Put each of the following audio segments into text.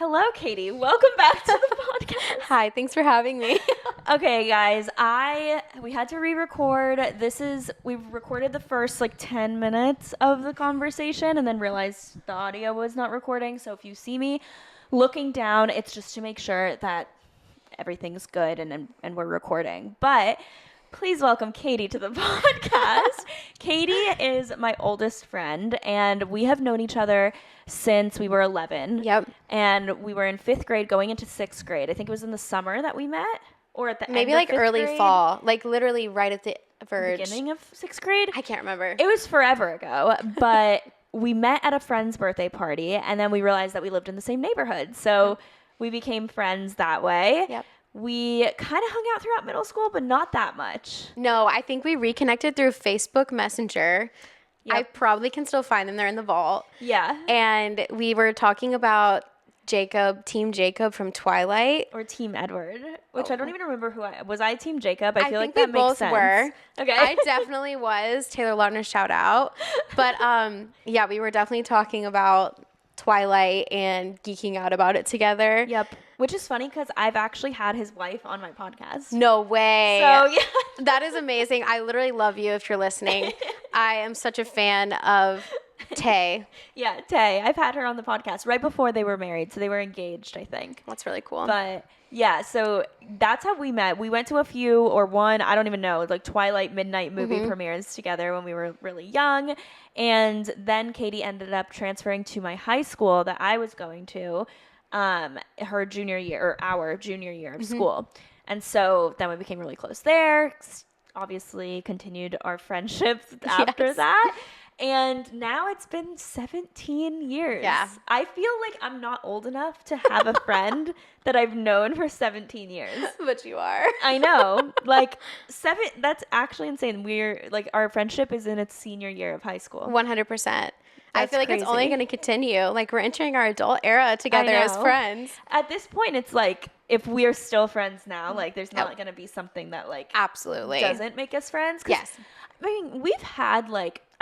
Hello, Katie. Welcome back to the podcast. Hi, thanks for having me. Okay, guys, we had to re-record. We've recorded the first 10 minutes of the conversation and then realized the audio was not recording. So if you see me looking down, it's just to make sure that everything's good and we're recording. But please welcome Katie to the podcast. Katie is my oldest friend, and we have known each other since we were 11. Yep. And we were in 5th grade going into 6th grade. I think it was in the summer that we met, or at the Maybe end of 5th early grade, fall, literally right at the verge. beginning of 6th grade. I can't remember. It was forever ago, but we met at a friend's birthday party, and then we realized that we lived in the same neighborhood. So we became friends that way. Yep. We kind of hung out throughout middle school, but not that much. No, I think we reconnected through Facebook Messenger. Yep. I probably can still find them. They're in the vault. Yeah. And we were talking about Team Jacob from Twilight. Or Team Edward, which I don't even remember was I Team Jacob? I feel like we that makes both sense. were. Okay. I definitely was. Taylor Lautner, shout out. But yeah, we were definitely talking about Twilight and geeking out about it together. Yep. Which is funny because I've actually had his wife on my podcast. No way. So, yeah. That is amazing. I literally love you if you're listening. I am such a fan of Tay. Yeah, Tay. I've had her on the podcast right before they were married. So they were engaged, I think. That's really cool. But yeah, so that's how we met. We went to a few or one, I don't even know, Twilight midnight movie premieres together when we were really young. And then Katie ended up transferring to my high school that I was going to her junior year, or our junior year of school. And so then we became really close there. Obviously continued our friendship after that. And now it's been 17 years. Yeah. I feel like I'm not old enough to have a friend that I've known for 17 years. But you are. I know. That's actually insane. Our friendship is in its senior year of high school. 100%. I feel like crazy. it's only going to continue. We're entering our adult era together as friends. At this point, it's if we're still friends now, there's not going to be something that absolutely doesn't make us friends. Yes. I mean, we've had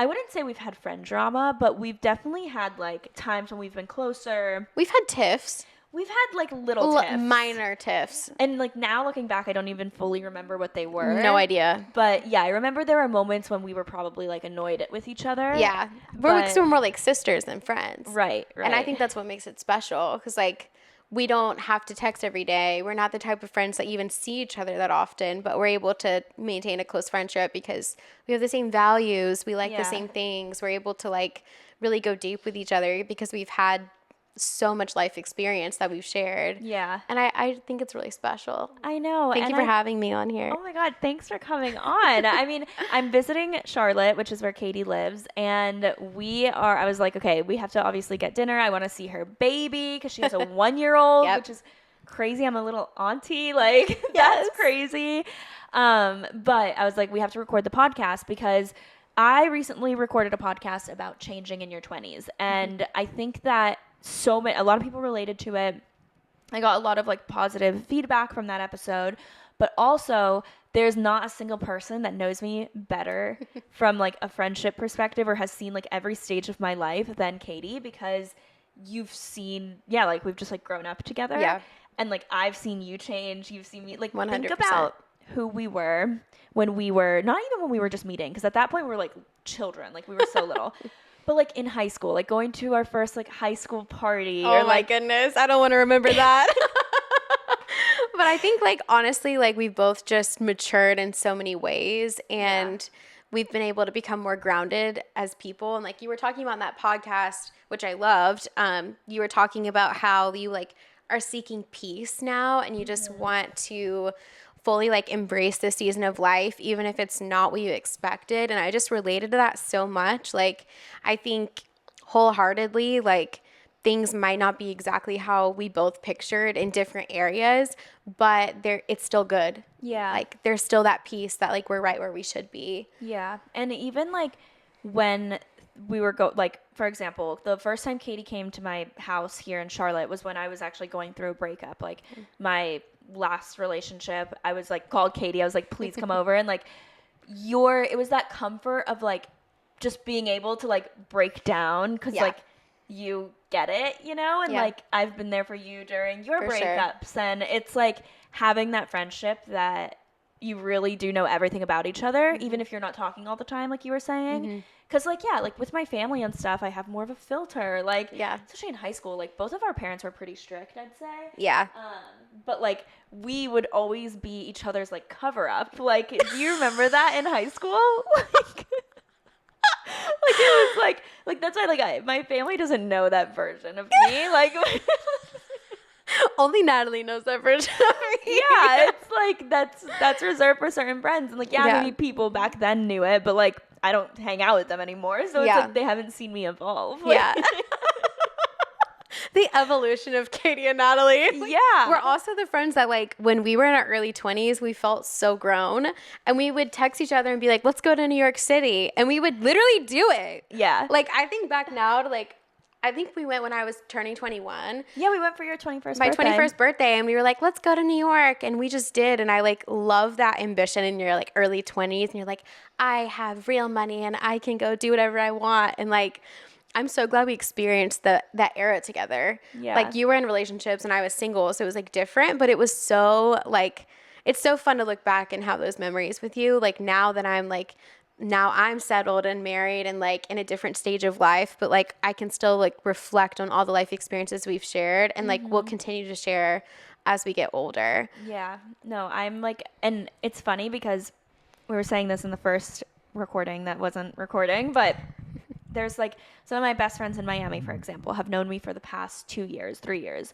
I wouldn't say we've had friend drama, but we've definitely had times when we've been closer. We've had tiffs. We've had little tiffs. Minor tiffs. And now looking back, I don't even fully remember what they were. No idea. But yeah, I remember there were moments when we were probably annoyed with each other. Yeah. We're more like sisters than friends. Right. And I think that's what makes it special. Because we don't have to text every day. We're not the type of friends that even see each other that often, but we're able to maintain a close friendship because we have the same values. We like the same things. We're able to really go deep with each other because we've had so much life experience that we've shared. Yeah. And I think it's really special. I know. Thank you for having me on here. Oh my God. Thanks for coming on. I mean, I'm visiting Charlotte, which is where Katie lives. And I was like, okay, we have to obviously get dinner. I want to see her baby because she has a 1-year-old, which is crazy. I'm a little auntie. That's crazy. But I was like, we have to record the podcast because I recently recorded a podcast about changing in your 20s. And I think that a lot of people related to it. I got a lot of positive feedback from that episode, but also there's not a single person that knows me better from a friendship perspective or has seen every stage of my life than Katie, because you've seen, we've just grown up together. Yeah. And I've seen you change. You've seen me 100%. Think about who we were when we were, not even when we were just meeting, because at that point we were children, we were so little. But in high school, going to our first high school party. Oh my goodness, I don't want to remember that. But I think honestly, we've both just matured in so many ways, and we've been able to become more grounded as people. And you were talking about in that podcast, which I loved, you were talking about how you are seeking peace now, and you just want to fully embrace this season of life, even if it's not what you expected. And I just related to that so much. I think wholeheartedly, things might not be exactly how we both pictured in different areas, but it's still good. Yeah. There's still that peace that we're right where we should be. Yeah. And even when we were for example, the first time Katie came to my house here in Charlotte was when I was actually going through a breakup. My last relationship, I was called Katie. I was please come over. And it was that comfort of just being able to break down. Cause you get it, you know? And like I've been there for you during your breakups. Sure. And it's like having that friendship that you really do know everything about each other, even if you're not talking all the time, like you were saying. Because, like, yeah, like with my family and stuff, I have more of a filter. Like, especially in high school, like both of our parents were pretty strict, I'd say. Yeah. But like we would always be each other's like cover up. Like, do you remember that in high school? Like it was like that's why like my family doesn't know that version of me. Like only Natalie knows that version of me. Yeah, it's like that's reserved for certain friends. And like maybe people back then knew it, but like I don't hang out with them anymore. So it's like they haven't seen me evolve. Yeah. The evolution of Katie and Natalie. Yeah. We're also the friends that like when we were in our early 20s, we felt so grown and we would text each other and be like, let's go to New York City. And we would literally do it. Yeah. Like I think back now to like, I think we went when I was turning 21. Yeah, we went for your 21st birthday. My 21st birthday. And we were like, let's go to New York. And we just did. And I like love that ambition in your like early 20s. And you're like, I have real money and I can go do whatever I want. And like, I'm so glad we experienced that era together. Yeah. Like you were in relationships and I was single. So it was like different, but it was so like, it's so fun to look back and have those memories with you. Like now that I'm like, now I'm settled and married and like in a different stage of life, but like I can still like reflect on all the life experiences we've shared and like we'll continue to share as we get older. Yeah. No, I'm like, and it's funny because we were saying this in the first recording that wasn't recording, but there's like some of my best friends in Miami, for example, have known me for the past 2 years, 3 years.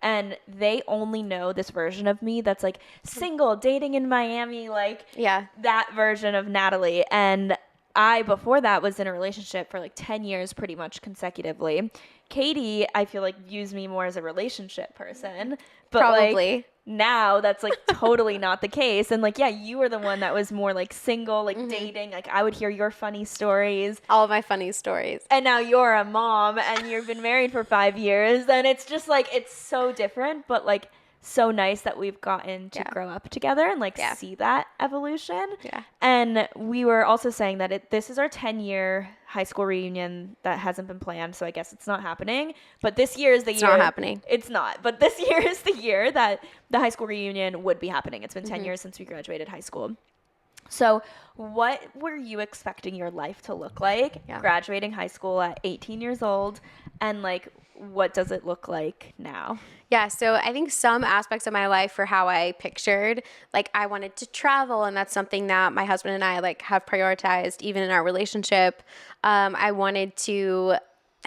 And they only know this version of me that's like single, dating in Miami, like that version of Natalie. And I, before that, was in a relationship for like 10 years pretty much consecutively. Katie, I feel like views me more as a relationship person. But probably. Like, now that's like totally not the case. And like, yeah, you were the one that was more like single, like dating. Like I would hear your funny stories. All of my funny stories. And now you're a mom and you've been married for 5 years. And it's just like, it's so different, but like so nice that we've gotten to grow up together and like see that evolution. Yeah. And we were also saying that this is our 10-year high school reunion that hasn't been planned, so I guess it's not happening. But this year is the year. It's not happening. It's not. But this year is the year that the high school reunion would be happening. It's been 10 years since we graduated high school. So what were you expecting your life to look like graduating high school at 18 years old? And like, what does it look like now? Yeah, so I think some aspects of my life for how I pictured, like I wanted to travel, and that's something that my husband and I like have prioritized even in our relationship. I wanted to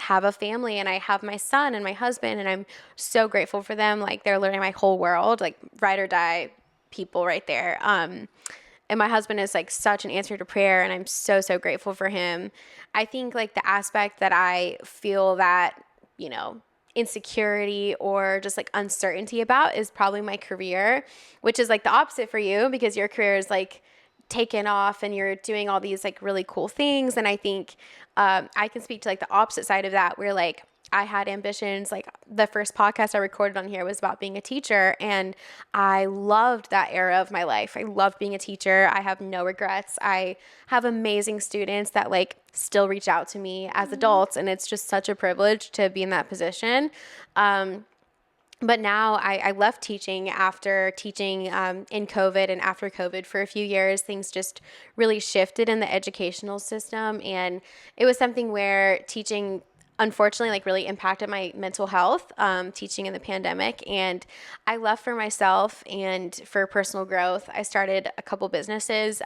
have a family, and I have my son and my husband, and I'm so grateful for them. Like they're literally my whole world, like ride or die people right there. And my husband is like such an answer to prayer, and I'm so, so grateful for him. I think like the aspect that I feel that, you know, insecurity or just like uncertainty about is probably my career, which is like the opposite for you because your career is like taken off and you're doing all these like really cool things. And I think I can speak to like the opposite side of that where like I had ambitions. Like the first podcast I recorded on here was about being a teacher, and I loved that era of my life. I loved being a teacher. I have no regrets. I have amazing students that like still reach out to me as adults, and it's just such a privilege to be in that position. But now I left teaching after teaching in COVID and after COVID for a few years. Things just really shifted in the educational system, and it was something where teaching unfortunately like really impacted my mental health, teaching in the pandemic. And I left for myself and for personal growth. I started a couple businesses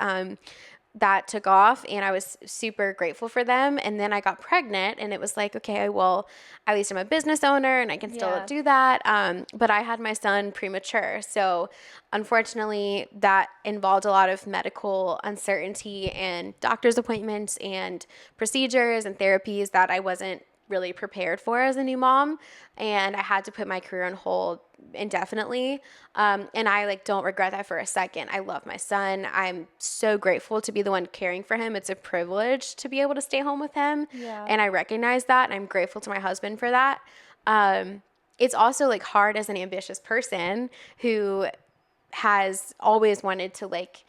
that took off, and I was super grateful for them. And then I got pregnant, and it was like, okay, well, at least I'm a business owner and I can still do that. But I had my son premature. So unfortunately that involved a lot of medical uncertainty and doctor's appointments and procedures and therapies that I wasn't really prepared for as a new mom, and I had to put my career on hold indefinitely. And I like don't regret that for a second. I love my son. I'm so grateful to be the one caring for him. It's a privilege to be able to stay home with him. Yeah. And I recognize that, and I'm grateful to my husband for that. It's also like hard as an ambitious person who has always wanted to like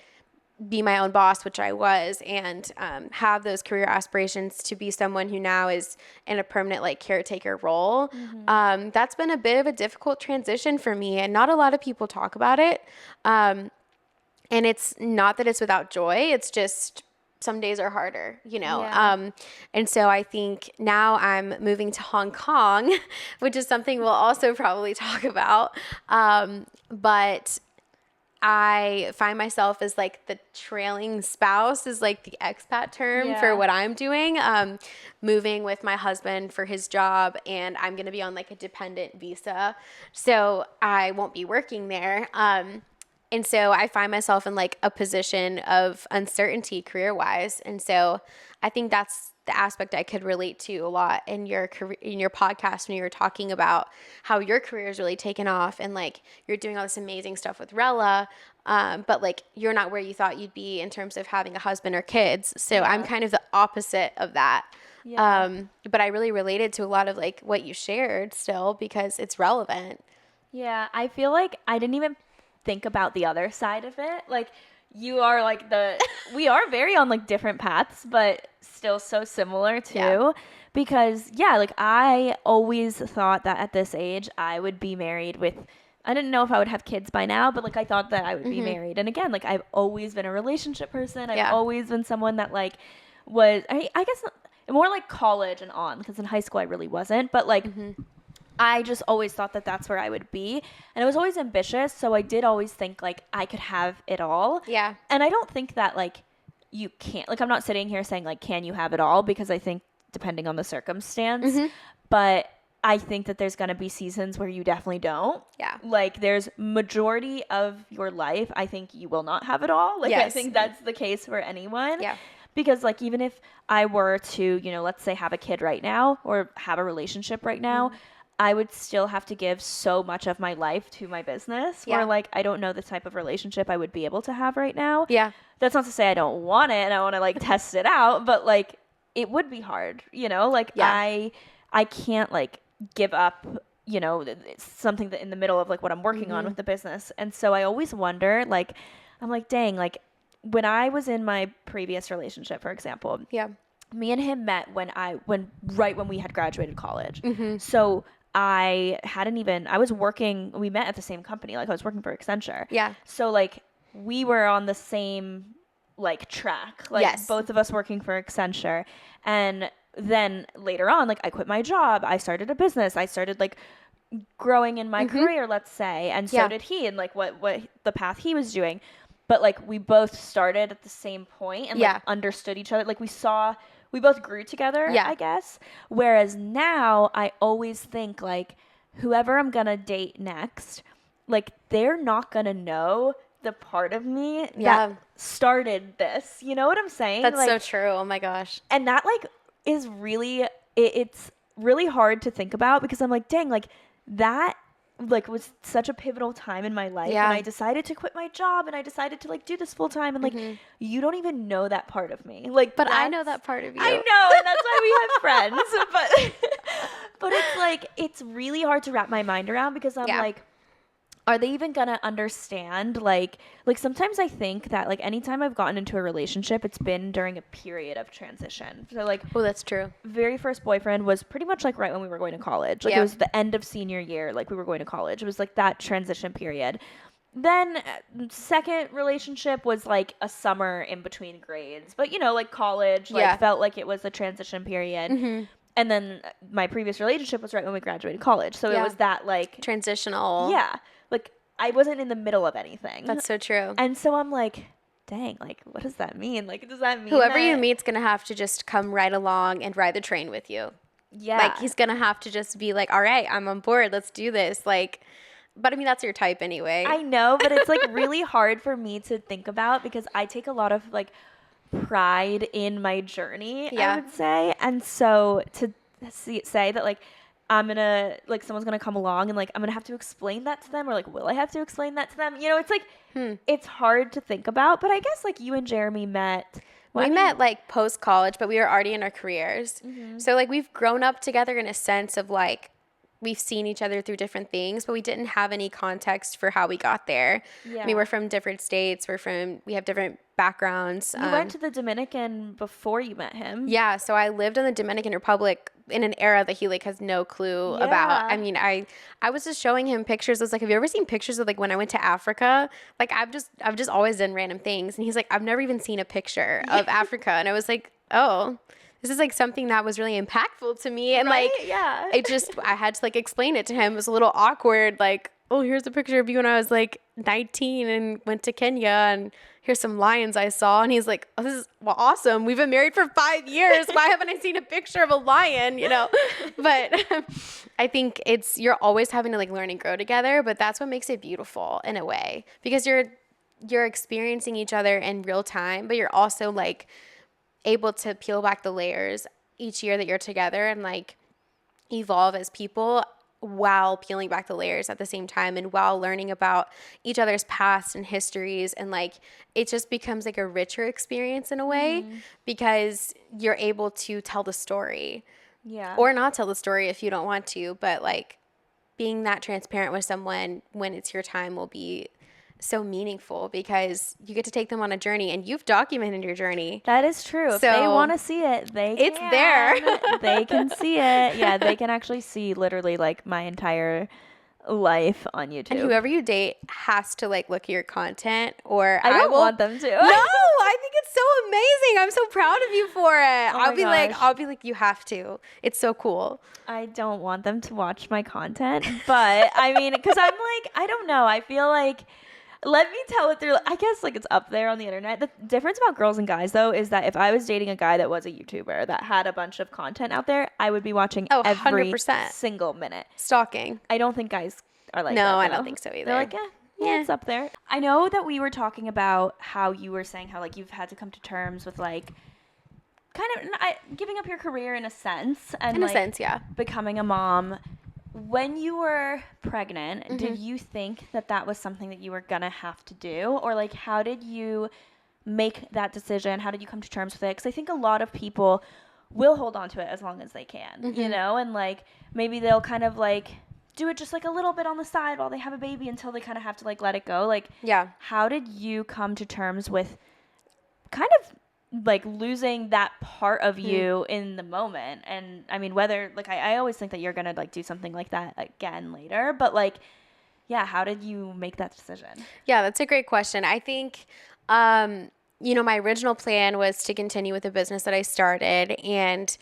be my own boss, which I was, and have those career aspirations to be someone who now is in a permanent like caretaker role. That's been a bit of a difficult transition for me, and not a lot of people talk about it. And it's not that it's without joy. It's just some days are harder, you know? Yeah. And so I think now I'm moving to Hong Kong, which is something we'll also probably talk about. But I find myself as like the trailing spouse is like the expat term for what I'm doing. Moving with my husband for his job, and I'm going to be on like a dependent visa. So I won't be working there. And so I find myself in like a position of uncertainty career-wise. And so I think that's the aspect I could relate to a lot in your career, in your podcast, when you were talking about how your career is really taken off and like you're doing all this amazing stuff with Rella, but like you're not where you thought you'd be in terms of having a husband or kids. So I'm kind of the opposite of that. But I really related to a lot of like what you shared still because it's relevant. Yeah, I feel like I didn't even think about the other side of it. Like you are like we are very on like different paths, but still so similar too. Because like I always thought that at this age I would be married with, I didn't know if I would have kids by now, but like I thought that I would be married. And again, like I've always been a relationship person. I've always been someone that like was, I guess more like college and on, because in high school I really wasn't, but like I just always thought that that's where I would be. And I was always ambitious. So I did always think like I could have it all. Yeah. And I don't think that like you can't, like I'm not sitting here saying like, can you have it all? Because I think depending on the circumstance, but I think that there's going to be seasons where you definitely don't. Yeah. Like there's majority of your life, I think you will not have it all. Like I think that's the case for anyone. Yeah. Because like even if I were to, you know, let's say have a kid right now or have a relationship right now, I would still have to give so much of my life to my business where like I don't know the type of relationship I would be able to have right now. Yeah. That's not to say I don't want it and I want to like test it out, but like it would be hard, you know? Like I can't like give up, you know, it's something that in the middle of like what I'm working on with the business. And so I always wonder, like I'm like, dang, like when I was in my previous relationship, for example, me and him met when we had graduated college. So I was working, we met at the same company. Like I was working for Accenture. Yeah. So like we were on the same like track, like both of us working for Accenture. And then later on, like I quit my job. I started a business. I started like growing in my career, let's say. And so did he, and like what the path he was doing. But like we both started at the same point and like understood each other. Like we both grew together, I guess. Whereas now I always think like whoever I'm going to date next, like they're not going to know the part of me that started this. You know what I'm saying? That's like, so true. Oh my gosh. And that like is really, it's really hard to think about because I'm like, dang, like that like was such a pivotal time in my life when I decided to quit my job and I decided to like do this full time and like you don't even know that part of me. Like but I know that part of you. I know, and that's why we have friends. But it's like it's really hard to wrap my mind around because I'm like, are they even gonna understand? Like sometimes I think that like anytime I've gotten into a relationship, it's been during a period of transition. So like, oh, that's true. Very first boyfriend was pretty much like right when we were going to college. Like it was the end of senior year, like we were going to college. It was like that transition period. Then second relationship was like a summer in between grades, but you know, like college, like felt like it was a transition period. And then my previous relationship was right when we graduated college. So it was that like transitional. Yeah. Like I wasn't in the middle of anything. That's so true. And so I'm like, dang, like what does that mean? Like does that mean whoever you meet's going to have to just come right along and ride the train with you? Yeah. Like he's going to have to just be like, all right, I'm on board. Let's do this. Like, but I mean, that's your type anyway. I know, but it's like really hard for me to think about because I take a lot of like pride in my journey, I would say. And so to say that like I'm gonna like someone's gonna come along and like I'm gonna have to explain that to them, or like will I have to explain that to them? You know, it's like it's hard to think about. But I guess like you and Jeremy met. We met like post college, but we were already in our careers. So like we've grown up together in a sense of like we've seen each other through different things, but we didn't have any context for how we got there. Yeah. I mean, we're from different states. We have different backgrounds. You went to the Dominican before you met him. Yeah. So I lived in the Dominican Republic in an era that he like has no clue about. I mean, I was just showing him pictures. I was like, have you ever seen pictures of like when I went to Africa? Like I've just always done random things. And he's like, I've never even seen a picture of Africa. And I was like, oh, this is like something that was really impactful to me. And like, I had to like explain it to him. It was a little awkward. Like, oh, here's a picture of you when I was like 19 and went to Kenya, and here's some lions I saw. And he's like, oh, this is awesome. We've been married for 5 years. Why haven't I seen a picture of a lion? You know, but I think you're always having to like learn and grow together, but that's what makes it beautiful in a way, because you're experiencing each other in real time, but you're also like able to peel back the layers each year that you're together and like evolve as people while peeling back the layers at the same time, and while learning about each other's past and histories. And like it just becomes like a richer experience in a way, because you're able to tell the story, or not tell the story if you don't want to, but like being that transparent with someone when it's your time will be so meaningful, because you get to take them on a journey, and you've documented your journey. That is true. So if they want to see it, it's there. They can see it. Yeah, they can actually see literally like my entire life on YouTube. And whoever you date has to like look at your content, or I don't want them to. No, I think it's so amazing. I'm so proud of you for it. I'll be like, you have to. It's so cool. I don't want them to watch my content, but I mean, because I'm like, I don't know. I feel like, let me tell it through. I guess like it's up there on the internet. The difference about girls and guys though is that if I was dating a guy that was a YouTuber that had a bunch of content out there, I would be watching every 100%. Single minute. Stalking. I don't think guys are like that. No, I don't think so either. They're like, yeah, it's up there. I know that we were talking about how you were saying how like you've had to come to terms with like kind of giving up your career in a sense, and becoming a mom. When you were pregnant, did you think that was something that you were going to have to do? Or, like, how did you make that decision? How did you come to terms with it? Because I think a lot of people will hold on to it as long as they can, you know? And, like, maybe they'll kind of, like, do it just, like, a little bit on the side while they have a baby until they kind of have to, like, let it go. Like, how did you come to terms with kind of like losing that part of you in the moment? And I mean, whether like I always think that you're gonna like do something like that again later, but like how did you make that decision? That's a great question. I think my original plan was to continue with the business that I started and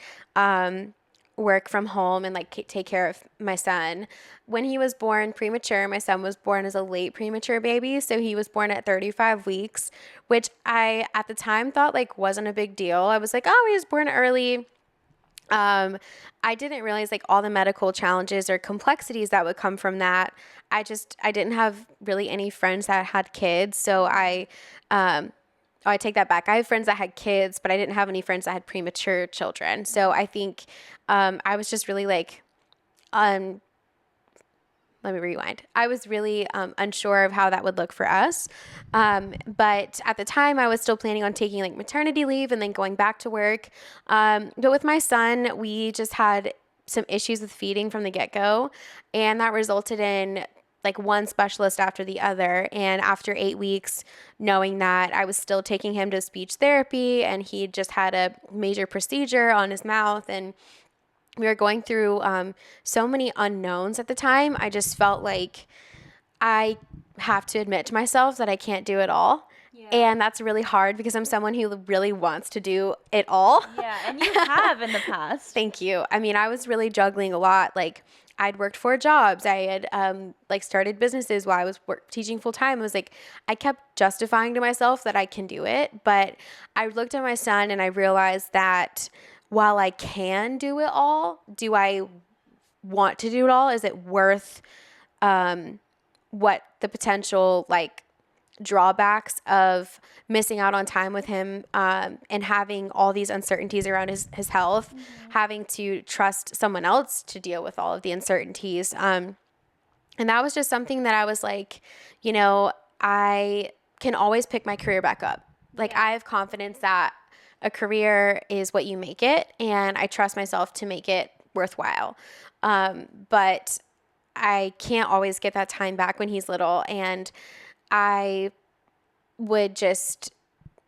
work from home and like take care of my son. When he was born premature, my son was born as a late premature baby. So he was born at 35 weeks, which I at the time thought like wasn't a big deal. I was like, oh, he was born early. I didn't realize like all the medical challenges or complexities that would come from that. I didn't have really any friends that had kids. So I take that back. I have friends that had kids, but I didn't have any friends that had premature children. So I think I was just really like, let me rewind. I was really unsure of how that would look for us. But at the time, I was still planning on taking like maternity leave and then going back to work. But with my son, we just had some issues with feeding from the get-go. And that resulted in like one specialist after the other. And after 8 weeks, knowing that I was still taking him to speech therapy and he just had a major procedure on his mouth, and we were going through so many unknowns at the time, I just felt like I have to admit to myself that I can't do it all. Yeah. And that's really hard because I'm someone who really wants to do it all. Yeah, and you have in the past. Thank you. I mean, I was really juggling a lot. Like, I'd worked 4 jobs. I had started businesses while I was teaching full time. I was like, I kept justifying to myself that I can do it. But I looked at my son and I realized that while I can do it all, do I want to do it all? Is it worth what the potential drawbacks of missing out on time with him and having all these uncertainties around his health, having to trust someone else to deal with all of the uncertainties. And that was just something that I was like, I can always pick my career back up. I have confidence that a career is what you make it, and I trust myself to make it worthwhile. But I can't always get that time back when he's little, and I would just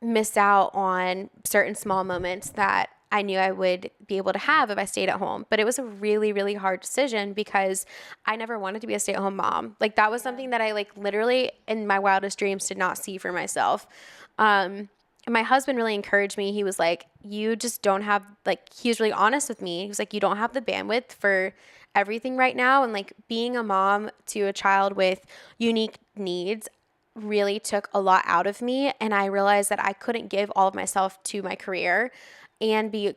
miss out on certain small moments that I knew I would be able to have if I stayed at home. But it was a really, really hard decision because I never wanted to be a stay-at-home mom. Like, that was something that I, like, literally in my wildest dreams did not see for myself. And my husband really encouraged me. He was like, you just don't have, like, he was really honest with me. He was like, you don't have the bandwidth for everything right now. And, like, being a mom to a child with unique needs really took a lot out of me. And I realized that I couldn't give all of myself to my career and be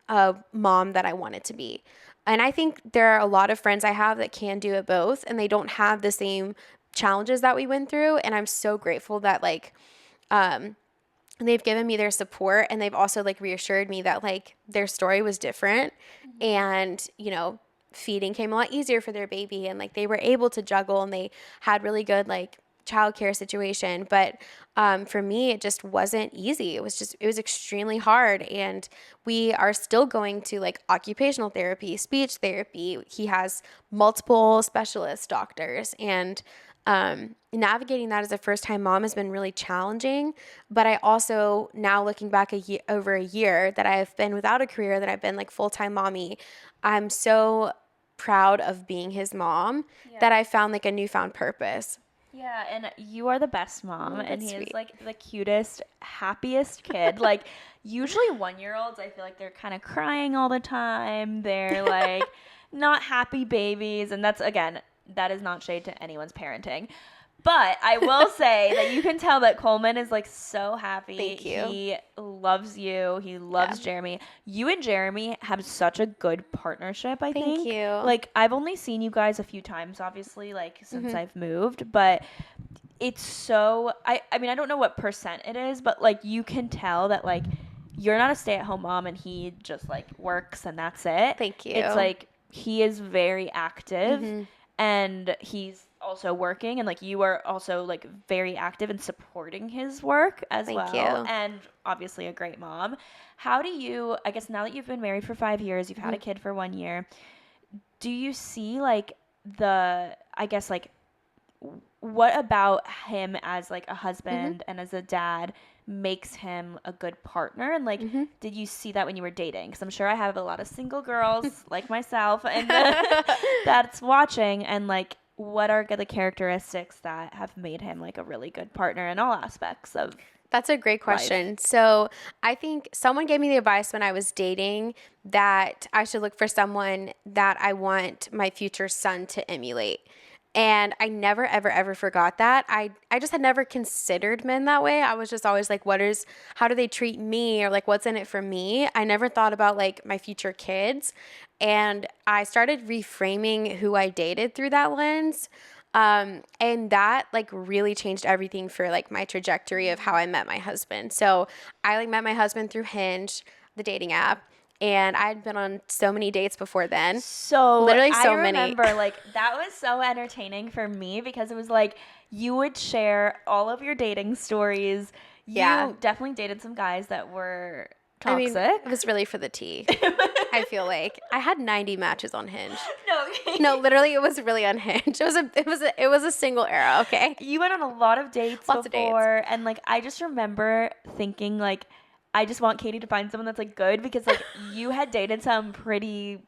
a mom that I wanted to be. And I think there are a lot of friends I have that can do it both, and they don't have the same challenges that we went through. And I'm so grateful that, like, they've given me their support, and they've also, like, reassured me that, like, their story was different. And, you know, feeding came a lot easier for their baby, and, like, they were able to juggle, and they had really good, like, childcare situation. But for me, it just wasn't easy. It was extremely hard. And we are still going to, like, occupational therapy, speech therapy. He has multiple specialist doctors, and navigating that as a first-time mom has been really challenging. But I also, now looking back over a year that I've been without a career, that I've been, like, full-time mommy, I'm so proud of being his mom that I found, like, a newfound purpose. Yeah, and you are the best mom, and he sweet. is, like, the cutest, happiest kid. Like, usually 1-year-olds, I feel like they're kind of crying all the time. They're, like, not happy babies, and that's, again, that is not shade to anyone's parenting. But I will say that you can tell that Coleman is, like, so happy. Thank you. He loves you. He loves Jeremy. You and Jeremy have such a good partnership, I think. Thank you. Like, I've only seen you guys a few times, obviously, like, since I've moved. But it's so, I mean, I don't know what percent it is, but, like, you can tell that, like, you're not a stay-at-home mom and he just, like, works and that's it. Thank you. It's, like, he is very active and he's also working, and, like, you are also, like, very active in supporting his work as well. Thank you. And obviously a great mom. How do you, I guess now that you've been married for 5 years, you've had a kid for 1 year, do you see, like, I guess, like, what about him as, like, a husband and as a dad makes him a good partner? And, like, did you see that when you were dating? Because I'm sure I have a lot of single girls like myself and that's watching, and, like, what are the characteristics that have made him, like, a really good partner in all aspects of That's a great question. So I think someone gave me the advice when I was dating that I should look for someone that I want my future son to emulate. And I never, ever, ever forgot that. I just had never considered men that way. I was just always like, how do they treat me? Or, like, what's in it for me? I never thought about, like, my future kids. And I started reframing who I dated through that lens. And that, like, really changed everything for, like, my trajectory of how I met my husband. So I, like, met my husband through Hinge, the dating app. And I had been on so many dates before then. Literally so many. I remember, like, that was so entertaining for me because it was, like, you would share all of your dating stories. You definitely dated some guys that were toxic. I mean, it was really for the tea. I feel like I had 90 matches on Hinge. No, literally, it was really on Hinge. It was a single era. Okay. You went on a lot of dates Lots before, of dates. And, like, I just remember thinking, like, I just want Katie to find someone that's, like, good because, like, you had dated some pretty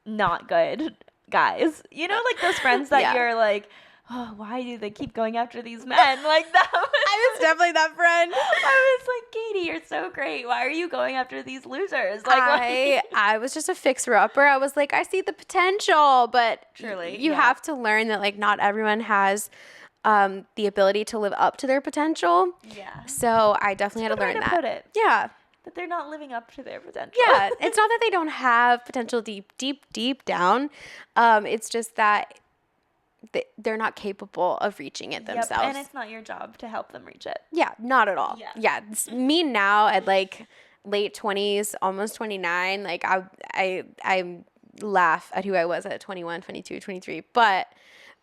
not good guys. You know, like, those friends that you're like, oh, why do they keep going after these men? Like, that was... I was definitely that friend. I was like, Katie, you're so great. Why are you going after these losers? Like, I was just a fixer-upper. I was like, I see the potential, but truly, you have to learn that, like, not everyone has the ability to live up to their potential. Yeah. So I definitely had to learn that. Put it. Yeah. That they're not living up to their potential. Yeah. It's not that they don't have potential deep down. It's just that they're not capable of reaching it themselves. And it's not your job to help them reach it. Yeah, not at all. Yeah. It's me now at, like, late 20s, almost 29. Like, I laugh at who I was at 21, 22, 23. But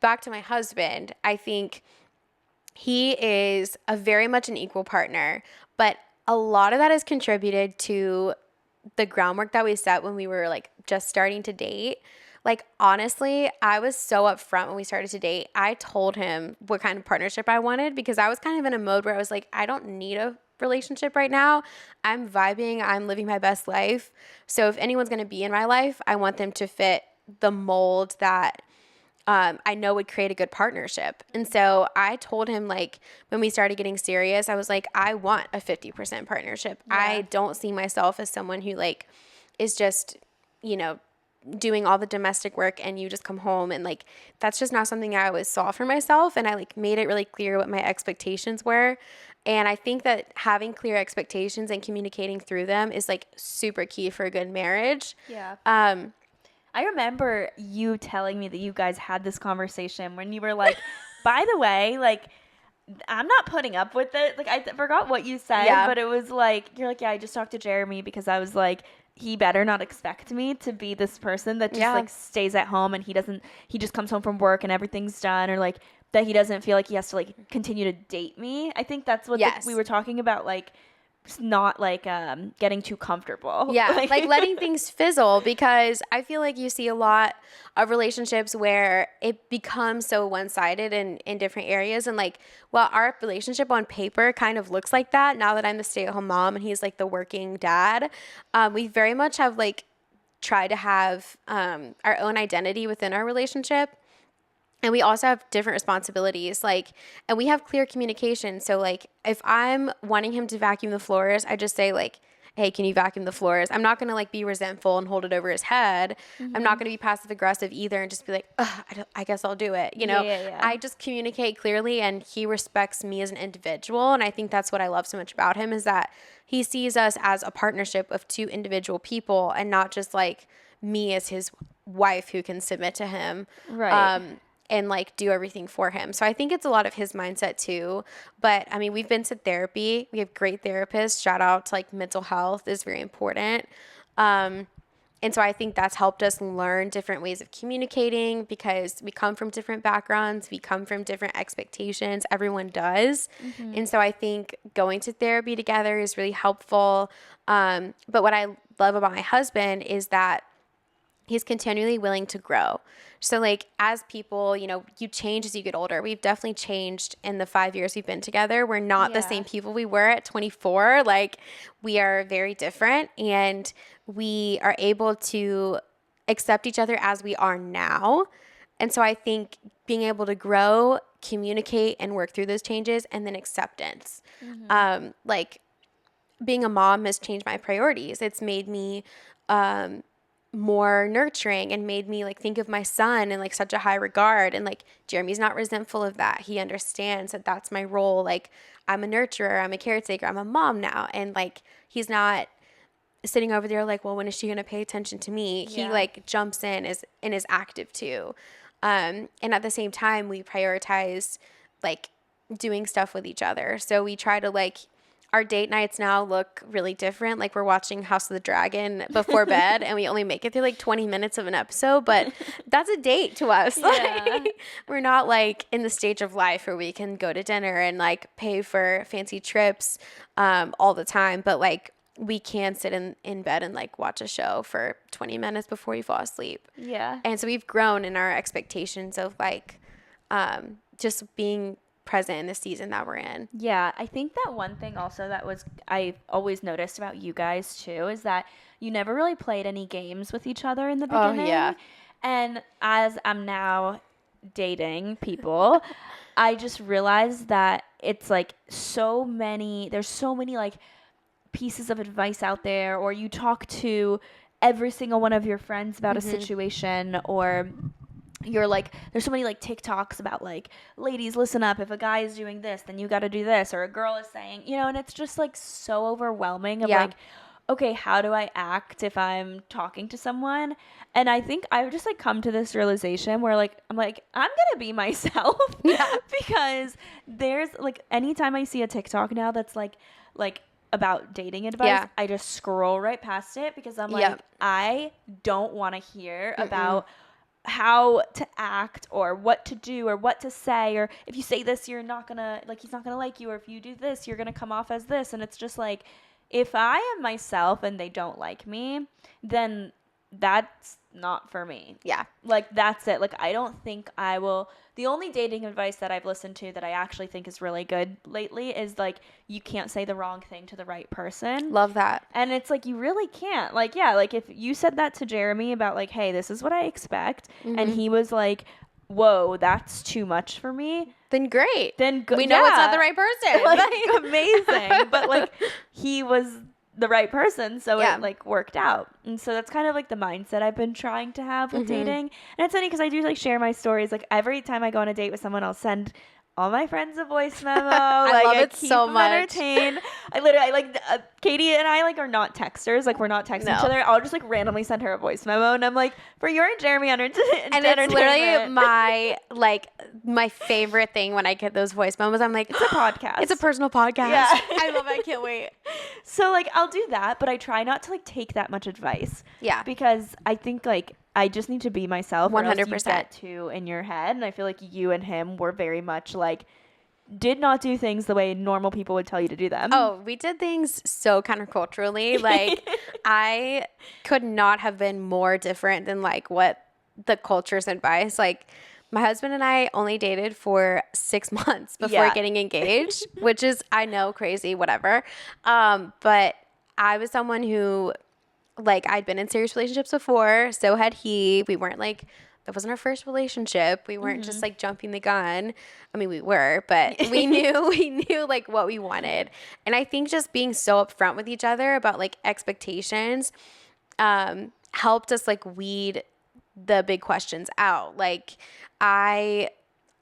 back to my husband, I think he is a very much an equal partner, but a lot of that is contributed to the groundwork that we set when we were like just starting to date, like honestly, I was so upfront when we started to date. I told him what kind of partnership I wanted because I was kind of in a mode where I was like, I don't need a relationship right now. I'm vibing, I'm living my best life. So if anyone's going to be in my life, I want them to fit the mold that I know would create a good partnership. And so I told him, like, when we started getting serious, I was like, I want a 50% partnership. Yeah. I don't see myself as someone who, like, is just, you know, doing all the domestic work and you just come home, and like that's just not something I always saw for myself. And I like made it really clear what my expectations were. And I think that having clear expectations and communicating through them is like super key for a good marriage. Yeah. I remember you telling me that you guys had this conversation when you were like, by the way, like, I'm not putting up with it. Like, I forgot what you said, but it was like, you're like, yeah, I just talked to Jeremy because I was like, he better not expect me to be this person that just like stays at home and he just comes home from work and everything's done, or like that he doesn't feel like he has to like continue to date me. I think that's what we were talking about, like, not like getting too comfortable. Yeah, like letting things fizzle, because I feel like you see a lot of relationships where it becomes so one-sided in different areas. And like, while our relationship on paper kind of looks like that, now that I'm the stay-at-home mom and he's like the working dad, we very much have like tried to have our own identity within our relationship. And we also have different responsibilities, like, and we have clear communication. So like, if I'm wanting him to vacuum the floors, I just say like, hey, can you vacuum the floors? I'm not going to like be resentful and hold it over his head. Mm-hmm. I'm not going to be passive aggressive either and just be like, I guess I'll do it. You know, I just communicate clearly, and he respects me as an individual. And I think that's what I love so much about him, is that he sees us as a partnership of two individual people and not just like me as his wife who can submit to him. Right. And like do everything for him. So I think it's a lot of his mindset too. But I mean, we've been to therapy. We have great therapists. Shout out to like mental health is very important. And so I think that's helped us learn different ways of communicating, because we come from different backgrounds. We come from different expectations. Everyone does. Mm-hmm. And so I think going to therapy together is really helpful. But what I love about my husband is that he's continually willing to grow. So like, as people, you know, you change as you get older. We've definitely changed in the 5 years we've been together. We're not the same people we were at 24. Like, we are very different, and we are able to accept each other as we are now. And so I think being able to grow, communicate, and work through those changes, and then acceptance. Mm-hmm. Like, being a mom has changed my priorities. It's made me more nurturing and made me like think of my son in like such a high regard. And like, Jeremy's not resentful of that. He understands that that's my role. Like, I'm a nurturer, I'm a caretaker, I'm a mom now. And like, he's not sitting over there like, well, when is she going to pay attention to me? He like jumps in and is active too. And at the same time, we prioritize like doing stuff with each other. So we try to like, our date nights now look really different. Like, we're watching House of the Dragon before bed, and we only make it through like 20 minutes of an episode, but that's a date to us. Yeah. Like, we're not like in the stage of life where we can go to dinner and like pay for fancy trips all the time, but like, we can sit in bed and like watch a show for 20 minutes before you fall asleep. Yeah. And so we've grown in our expectations of like just being present in the season that we're in. Yeah, I think that one thing also that I always noticed about you guys too is that you never really played any games with each other in the beginning. Oh, yeah. And as I'm now dating people, I just realized that it's like there's so many like pieces of advice out there, or you talk to every single one of your friends about a situation, or you're like, there's so many like TikToks about like, ladies, listen up, if a guy is doing this, then you got to do this, or a girl is saying, you know, and it's just like so overwhelming of like, okay, how do I act if I'm talking to someone? And I think I've just like come to this realization where like, I'm gonna be myself. Because there's like, anytime I see a TikTok now that's like about dating advice, I just scroll right past it, because I'm like, I don't want to hear about how to act or what to do or what to say, or if you say this, you're not gonna like, he's not gonna like you, or if you do this, you're gonna come off as this. And it's just like, if I am myself and they don't like me, then that's not for me. Yeah. Like, that's it. Like, I don't think I will. The only dating advice that I've listened to that I actually think is really good lately is, like, you can't say the wrong thing to the right person. Love that. And it's like, you really can't. Like, yeah, like, if you said that to Jeremy about, like, hey, this is what I expect, and he was like, whoa, that's too much for me. Then great. Then we know it's not the right person. Like, amazing. But, like, he was the right person, so it, like, worked out. And so that's kind of, like, the mindset I've been trying to have with dating. And it's funny because I do, like, share my stories. Like, every time I go on a date with someone, I'll send all my friends a voice memo. I love it keep so them much. Entertained. I literally, like, Katie and I, like, are not texters. Like, we're not texting each other. I'll just, like, randomly send her a voice memo, and I'm like, for your and Jeremy entertainment. And it's literally my favorite thing when I get those voice memos. I'm like, it's a podcast. It's a personal podcast. Yeah. I love it. I can't wait. So, like, I'll do that, but I try not to, like, take that much advice. Yeah. Because I think, like, I just need to be myself. 100%. You get too in your head. And I feel like you and him were very much, like, did not do things the way normal people would tell you to do them. Oh, we did things so counterculturally. Like, I could not have been more different than, like, what the culture's advice. Like, my husband and I only dated for 6 months before getting engaged, which is, I know, crazy, whatever. But I was someone who, like, I'd been in serious relationships before. So had he. We weren't, like, that wasn't our first relationship. We weren't just, like, jumping the gun. I mean, we were, but we knew like what we wanted. And I think just being so upfront with each other about, like, expectations helped us, like, weed the big questions out. Like, I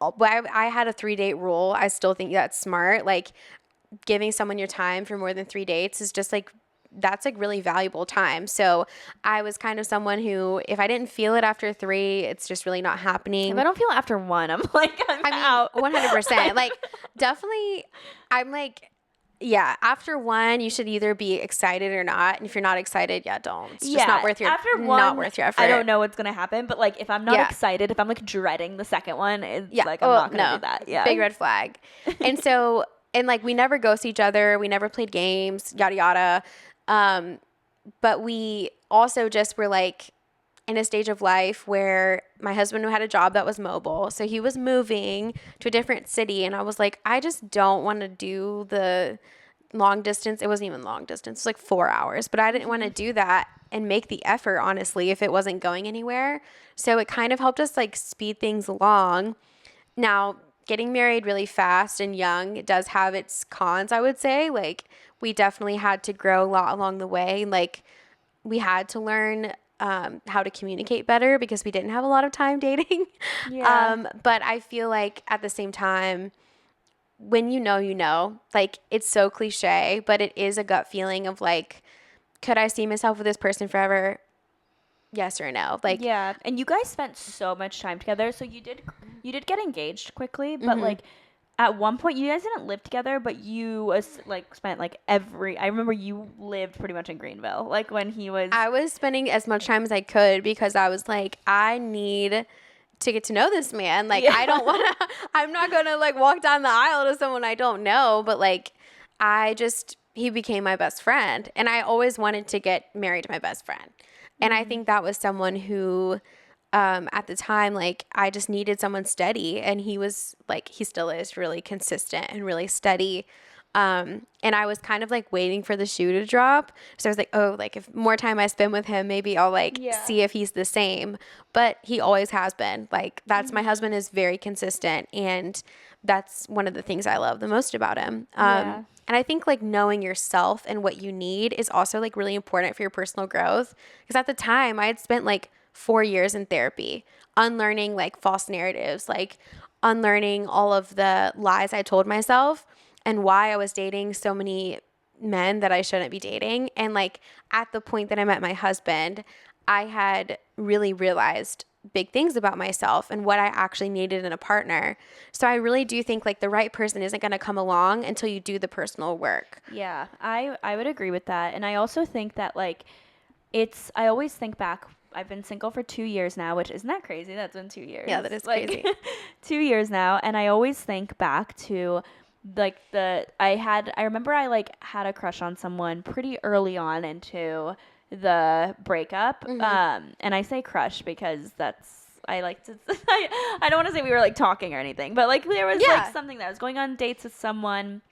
had a 3-date rule. I still think that's smart. Like, giving someone your time for more than 3 dates is just, like, that's, like, really valuable time. So I was kind of someone who, if I didn't feel it after 3, it's just really not happening. If I don't feel it after 1, I'm like, I'm out. 100%. Like, definitely, I'm like, yeah, after 1, you should either be excited or not. And if you're not excited, don't. It's just not worth your after 1, not worth your effort. I don't know what's gonna happen, but, like, if I'm not excited, if I'm, like, dreading the second one, it's like, I'm not gonna do that. Yeah, big red flag. And so, and, like, we never ghosted each other. We never played games, yada yada. But we also just were, like, in a stage of life where my husband had a job that was mobile. So he was moving to a different city. And I was like, I just don't want to do the long distance. It wasn't even long distance. It was like 4 hours. But I didn't want to do that and make the effort, honestly, if it wasn't going anywhere. So it kind of helped us, like, speed things along. Now, getting married really fast and young, it does have its cons, I would say. Like, we definitely had to grow a lot along the way. Like, we had to learn how to communicate better because we didn't have a lot of time dating. Yeah. But I feel like at the same time, when you know, like, it's so cliche, but it is a gut feeling of, like, could I see myself with this person forever? Yes or no? Like, yeah. And you guys spent so much time together. So you did get engaged quickly, but like, at one point, you guys didn't live together, but you like spent, like, I remember you lived pretty much in Greenville, like, when he was. I was spending as much time as I could because I was like, I need to get to know this man. Like, I don't want to, I'm not going to, like, walk down the aisle to someone I don't know, but, like, he became my best friend. And I always wanted to get married to my best friend. And I think that was someone who, at the time, like, I just needed someone steady, and he was, like, he still is really consistent and really steady. And I was kind of, like, waiting for the shoe to drop. So I was like, oh, like, if more time I spend with him, maybe I'll, like, see if he's the same. But he always has been. Like, that's my husband is very consistent, and that's one of the things I love the most about him. And I think, like, knowing yourself and what you need is also, like, really important for your personal growth. Because at the time, I had spent, like, 4 years in therapy, unlearning, like, false narratives, like, unlearning all of the lies I told myself and why I was dating so many men that I shouldn't be dating. And, like, at the point that I met my husband, I had really realized big things about myself and what I actually needed in a partner. So I really do think, like, the right person isn't going to come along until you do the personal work. Yeah, I would agree with that. And I also think that, like, I always think back, I've been single for 2 years now, which isn't that crazy? That's been 2 years. Yeah, that is crazy. 2 years now. And I always think back to like I remember I like had a crush on someone pretty early on into the breakup. And I say crush because I like to I don't want to say we were like talking or anything, but like there was like something that was going on dates with someone.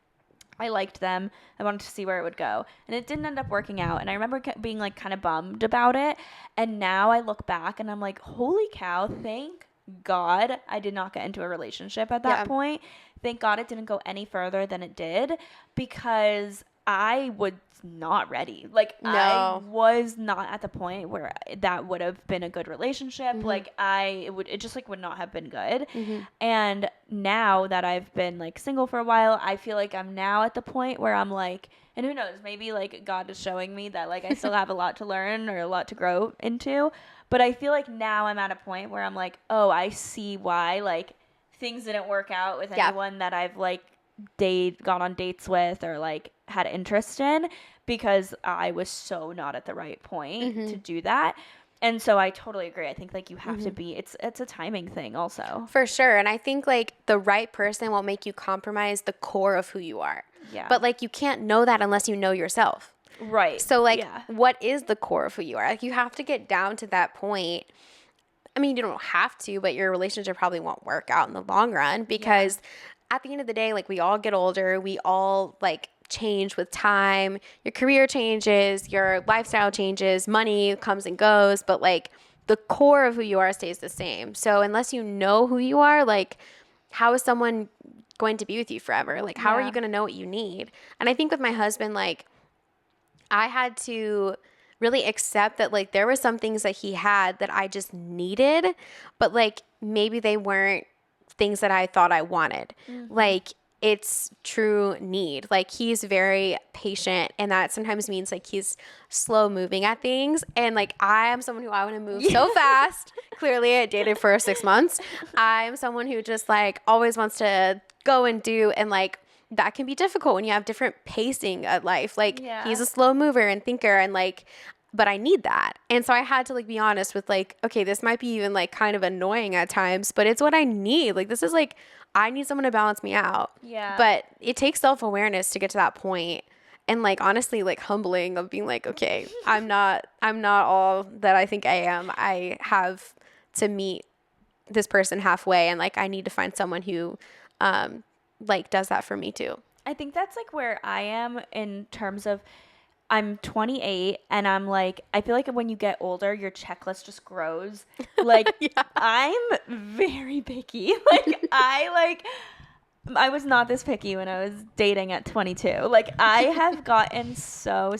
I liked them. I wanted to see where it would go. And it didn't end up working out. And I remember being like kind of bummed about it. And now I look back and I'm like, holy cow, thank God I did not get into a relationship at that point. Thank God it didn't go any further than it did, because I was not ready. Like, I was not at the point where that would have been a good relationship. Like, it just like would not have been good. And now that I've been like single for a while, I feel like I'm now at the point where I'm like, and who knows, maybe like God is showing me that like I still have a lot to learn or a lot to grow into. But I feel like now I'm at a point where I'm like, oh, I see why like things didn't work out with anyone that I've like gone on dates with or like had interest in, because I was so not at the right point to do that. And so I totally agree. I think like you have to be, it's a timing thing also. For sure. And I think like the right person won't make you compromise the core of who you are. Yeah. But like you can't know that unless you know yourself. Right. So like what is the core of who you are? Like you have to get down to that point. I mean, you don't have to, but your relationship probably won't work out in the long run, because at the end of the day, like we all get older, we all like change with time. Your career changes, your lifestyle changes, money comes and goes, but like the core of who you are stays the same. So unless you know who you are, like how is someone going to be with you forever? Like how are you going to know what you need? And I think with my husband, like I had to really accept that like there were some things that he had that I just needed, but like maybe they weren't things that I thought I wanted. Like it's true need. Like he's very patient, and that sometimes means like he's slow moving at things. And like I am someone who I want to move so fast. Clearly I dated for 6 months. I'm someone who just like always wants to go and do, and like that can be difficult when you have different pacing at life. Like he's a slow mover and thinker, and like, but I need that. And so I had to like be honest with like, okay, this might be even like kind of annoying at times, but it's what I need. Like this is like, I need someone to balance me out. Yeah. But it takes self-awareness to get to that point. And like, honestly, like humbling of being like, okay, I'm not all that I think I am. I have to meet this person halfway, and like, I need to find someone who, like does that for me too. I think that's like where I am in terms of I'm 28, and I'm like, I feel like when you get older, your checklist just grows. Like I'm very picky. Like I was not this picky when I was dating at 22. Like I have gotten so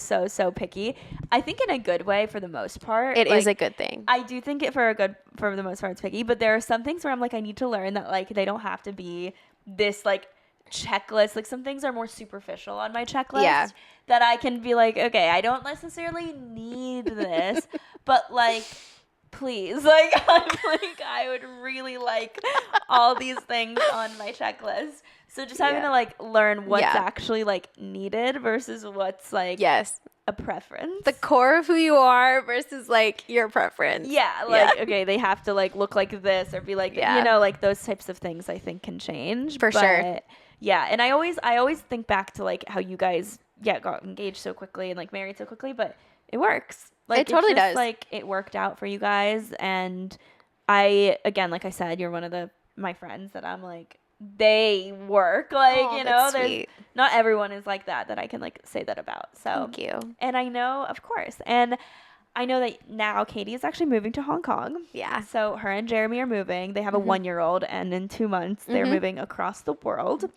picky. I think in a good way for the most part. It is a good thing. I do think it for the most part it's picky, but there are some things where I'm like, I need to learn that like they don't have to be this like checklist. Like some things are more superficial on my checklist that I can be like, okay, I don't necessarily need this, but like please, like I'm like I would really like all these things on my checklist. So just having to like learn what's actually like needed versus what's like a preference. The core of who you are versus like your preference. Okay, they have to like look like this or be like you know, like those types of things I think can change. For sure. Yeah, and I always think back to like how you guys got engaged so quickly and like married so quickly, but it works. Like it totally does. Like it worked out for you guys, and I again, like I said, you're one of my friends that I'm like they work. Like you know, there's not everyone is like that I can like say that about. So thank you. And I know, of course, and I know that now Katie is actually moving to Hong Kong. Yeah. So her and Jeremy are moving. They have a 1-year-old, and in 2 months they're moving across the world.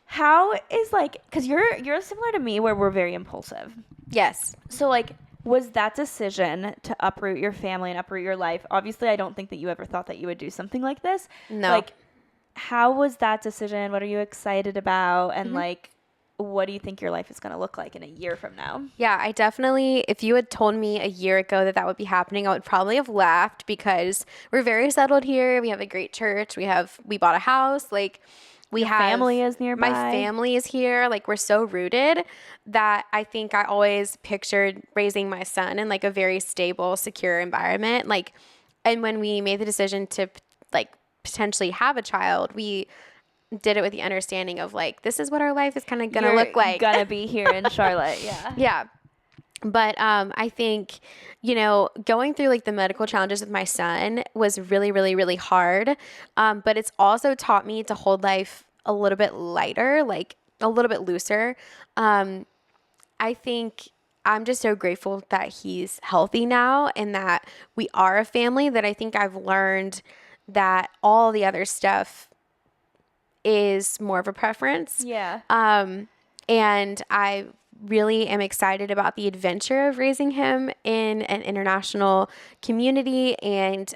How is like, because you're similar to me where we're very impulsive. Yes. So like, was that decision to uproot your family and uproot your life? Obviously, I don't think that you ever thought that you would do something like this. No. Like, how was that decision? What are you excited about? And like, what do you think your life is going to look like in a year from now? Yeah, I definitely, if you had told me a year ago that would be happening, I would probably have laughed, because we're very settled here. We have a great church. We bought a house. Like family is nearby. My family is here. Like we're so rooted that I think I always pictured raising my son in like a very stable, secure environment. Like, and when we made the decision to like potentially have a child, we did it with the understanding of like, this is what our life is kind of going to look like. Gonna be here in Charlotte. Yeah. Yeah. But I think, going through like the medical challenges with my son was really, really, really hard. But it's also taught me to hold life a little bit lighter, like a little bit looser. I think I'm just so grateful that he's healthy now and that we are a family, that I think I've learned that all the other stuff is more of a preference. Yeah. And I really am excited about the adventure of raising him in an international community, and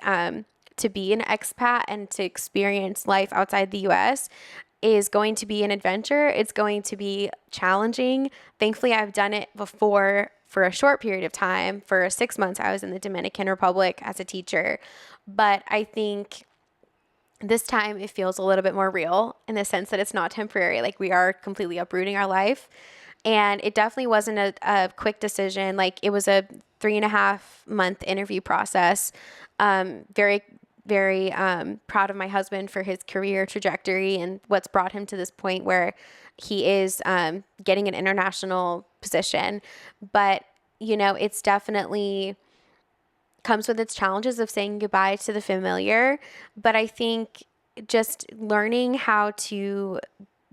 to be an expat and to experience life outside the US is going to be an adventure. It's going to be challenging. Thankfully, I've done it before for a short period of time. For 6 months, I was in the Dominican Republic as a teacher. But I think this time it feels a little bit more real in the sense that it's not temporary. Like, we are completely uprooting our life. And it definitely wasn't a quick decision. Like, it was a 3.5-month interview process. Very, very proud of my husband for his career trajectory and what's brought him to this point where he is getting an international position. But, it's definitely comes with its challenges of saying goodbye to the familiar. But I think just learning how to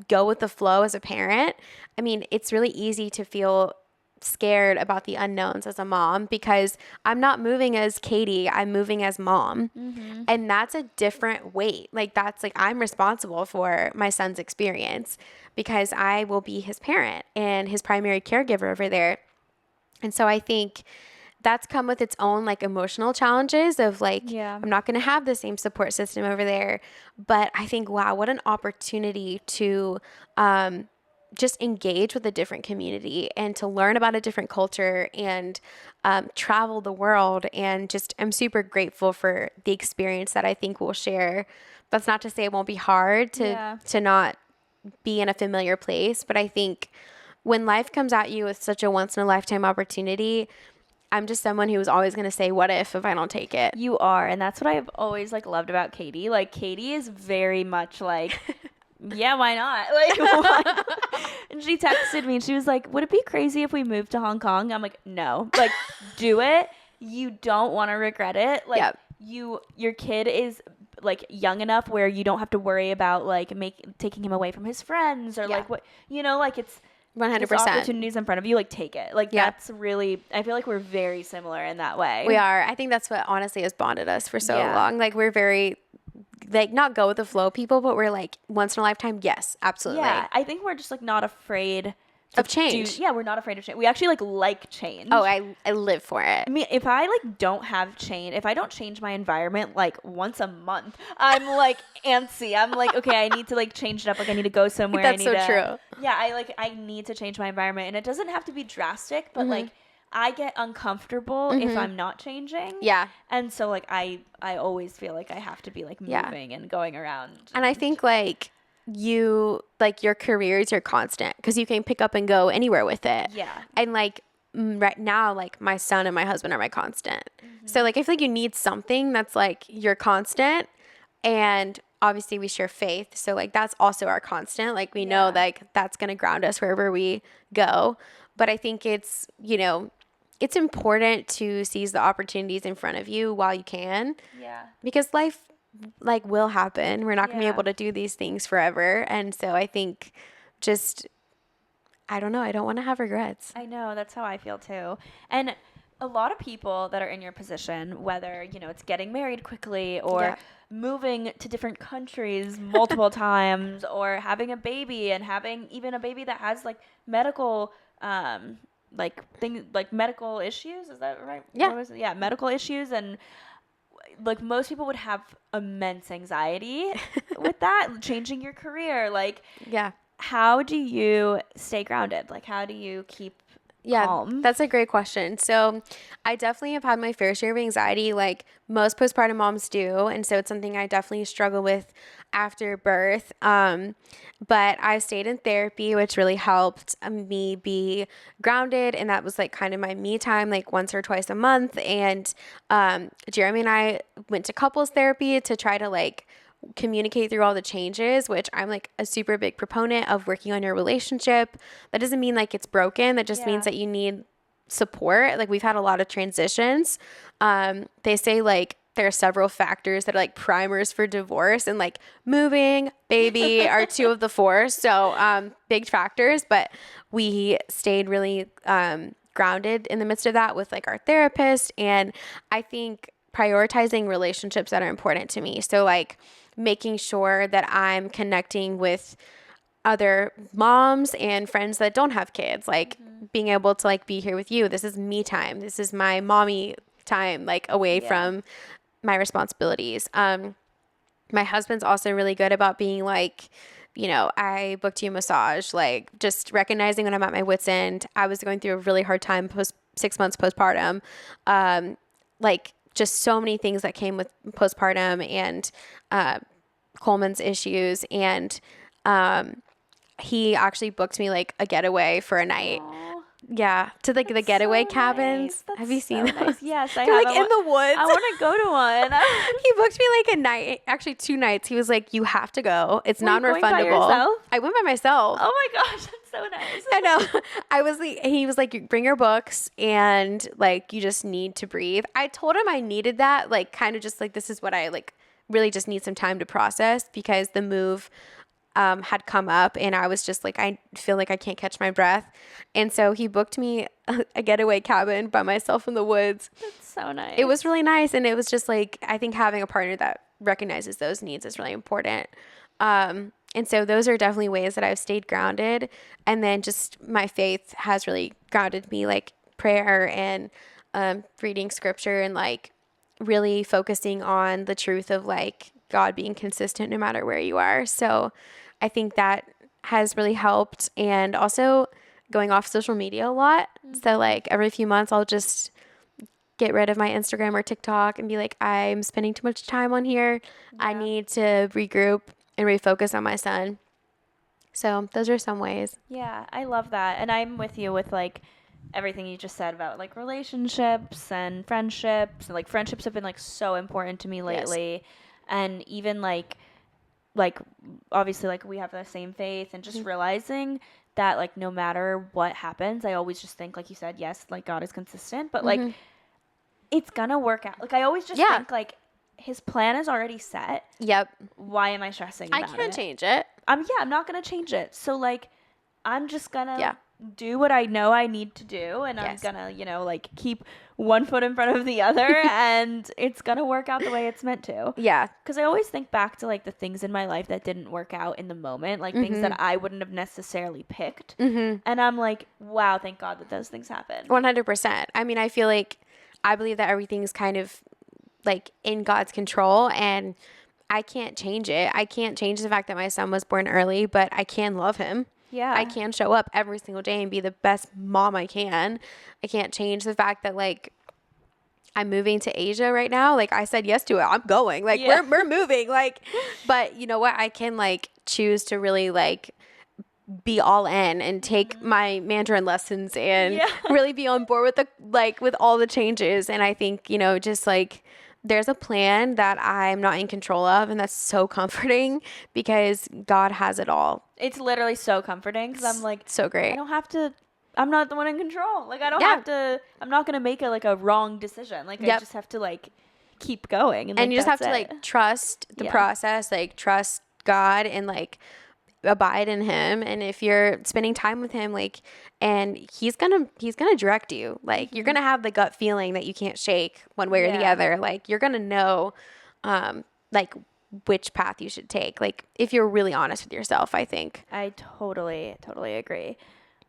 go with the flow as a parent. I mean, it's really easy to feel scared about the unknowns as a mom because I'm not moving as Katie, I'm moving as mom. Mm-hmm. And that's a different weight. Like, that's like, I'm responsible for my son's experience because I will be his parent and his primary caregiver over there. And so I think that's come with its own like emotional challenges of like, I'm not going to have the same support system over there. But I think, wow, what an opportunity to just engage with a different community and to learn about a different culture and travel the world. And just, I'm super grateful for the experience that I think we'll share. That's not to say it won't be hard to not be in a familiar place. But I think when life comes at you with such a once in a lifetime opportunity, I'm just someone who was always going to say, what if I don't take it? You are. And that's what I've always like loved about Katie. Like, Katie is very much like, yeah, why not? Like, why? And she texted me and she was like, would it be crazy if we moved to Hong Kong? I'm like, no, like, do it. You don't want to regret it. Like, your kid is like young enough where you don't have to worry about like taking him away from his friends or like what, like it's 100%. Opportunities in front of you, like, take it. Like, that's really, I feel like we're very similar in that way. We are. I think that's what honestly has bonded us for so long. Like, we're very, like, not go with the flow people, but we're like, once in a lifetime, yes, absolutely. Yeah, I think we're just like not afraid of change. We're not afraid of change. We actually like change. Oh, I live for it. I mean, if I don't change my environment like once a month, I'm like antsy. I'm like, okay, I need to like change it up. Like, I need to go somewhere. That's so true. Yeah, I need to change my environment, and it doesn't have to be drastic, but like I get uncomfortable if I'm not changing. Yeah. And so like I always feel like I have to be like moving and going around. And I think like you, like, your career is your constant because you can pick up and go anywhere with it. Yeah. And like right now, like, my son and my husband are my constant. So like I feel like you need something that's like your constant, and obviously we share faith, so like that's also our constant. Like, we know like that's going to ground us wherever we go. But I think it's it's important to seize the opportunities in front of you while you can. Yeah. Because life like will happen. We're not going to be able to do these things forever. And so I think just, I don't know, I don't want to have regrets. I know, that's how I feel too. And a lot of people that are in your position, whether, it's getting married quickly or moving to different countries multiple times or having a baby and having even a baby that has like medical medical issues, is that right? Yeah. Medical issues, and like most people would have immense anxiety with that, changing your career. Like, how do you stay grounded? Like, how do you keep calm? That's a great question. So I definitely have had my fair share of anxiety, like most postpartum moms do. And so it's something I definitely struggle with after birth. But I stayed in therapy, which really helped me be grounded. And that was like kind of my me time, like once or twice a month. And Jeremy and I went to couples therapy to try to like communicate through all the changes, which I'm like a super big proponent of working on your relationship. That doesn't mean like it's broken. That just means that you need support. Like we've had a lot of transitions. They say like there are several factors that are like primers for divorce, and like moving, baby are 2 of the 4. So big factors, but we stayed really grounded in the midst of that with like our therapist. And I think prioritizing relationships that are important to me. So like making sure that I'm connecting with other moms and friends that don't have kids, like being able to like be here with you. This is me time. This is my mommy time, like away from my responsibilities. My husband's also really good about being like, you know, I booked you a massage, like just recognizing when I'm at my wit's end. I was going through a really hard time 6 months postpartum. Like just so many things that came with postpartum and Coleman's issues. And he actually booked me like a getaway for a night. Aww. Yeah, to like the getaway cabins. Nice. Have you seen those? Nice. Yes, I They're have. like in the woods. I want to go to one. He booked me like a night, actually 2 nights. He was like, "You have to go. It's non-refundable." By yourself? I went by myself. Oh my gosh, that's so nice. I know. He was like, "You bring your books and like you just need to breathe." I told him I needed that, like kind of just like this is what I like really just need some time to process, because the move had come up and I was just like, I feel like I can't catch my breath. And so he booked me a getaway cabin by myself in the woods. That's so nice. It was really nice. And it was just like, I think having a partner that recognizes those needs is really important. And so those are definitely ways that I've stayed grounded. And then just my faith has really grounded me, like prayer and reading scripture and like really focusing on the truth of like God being consistent no matter where you are. So I think that has really helped. And also going off social media a lot. So like every few months I'll just get rid of my Instagram or TikTok and be like, I'm spending too much time on here. I need to regroup and refocus on my son. So those are some ways. Yeah, I love that. And I'm with you with like everything you just said about like relationships and friendships. Like friendships have been like so important to me lately. Yes. And even like obviously like we have the same faith, and just realizing that like no matter what happens, I always just think, like you said, yes, like God is consistent, but like it's gonna work out. Like I always just think like his plan is already set. Yep. Why am I stressing about it? I can't change it. I'm not gonna change it. So like I'm just gonna do what I know I need to do, and I'm gonna, you know, like keep one foot in front of the other and it's gonna work out the way it's meant to. Yeah. Because I always think back to like the things in my life that didn't work out in the moment, like things that I wouldn't have necessarily picked. And I'm like, wow, thank God that those things happened. 100%. I mean, I feel like I believe that everything's kind of like in God's control, and I can't change it. I can't change the fact that my son was born early, but I can love him. Yeah. I can show up every single day and be the best mom I can. I can't change the fact that like I'm moving to Asia right now. Like I said yes to it. I'm going. Like we're moving. Like, but you know what? I can like choose to really like be all in and take my Mandarin lessons and really be on board with the like with all the changes. And I think, you know, just like there's a plan that I'm not in control of, and that's so comforting because God has it all. It's literally so comforting because I'm like, so great. I don't have to, I'm not the one in control. Like I don't have to, I'm not going to make a wrong decision. Like I just have to like keep going. And like, you just have to like trust the process, like trust God and like abide in him. And if you're spending time with him, like, and he's gonna direct you, like you're gonna have the gut feeling that you can't shake one way or the other. Like you're gonna know like which path you should take, like if you're really honest with yourself. I think I totally agree.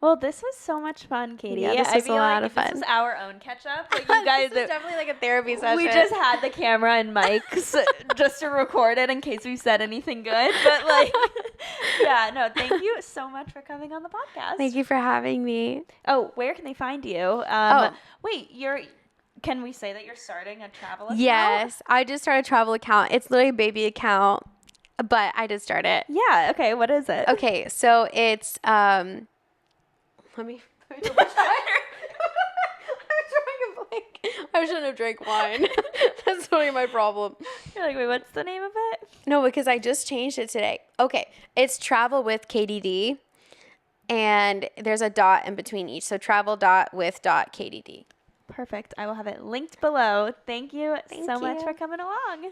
Well, this was so much fun, Katie. Yeah, this was a lot of fun. This was our own catch up. Like you guys, this is definitely like a therapy session. We just had the camera and mics just to record it in case we said anything good. But like, yeah, no, thank you so much for coming on the podcast. Thank you for having me. Oh, where can they find you? Wait, can we say that you're starting a travel account? Yes, I just started a travel account. It's literally a baby account, but I did start it. Yeah. Okay. What is it? Okay, so it's Let me I'm drawing a blank. I shouldn't have drank wine. That's really my problem. You're like, wait, what's the name of it? No, because I just changed it today. Okay. It's travel with KDD. And there's a dot in between each. So travel dot with dot KDD. Perfect. I will have it linked below. Thank you so much you. for coming along.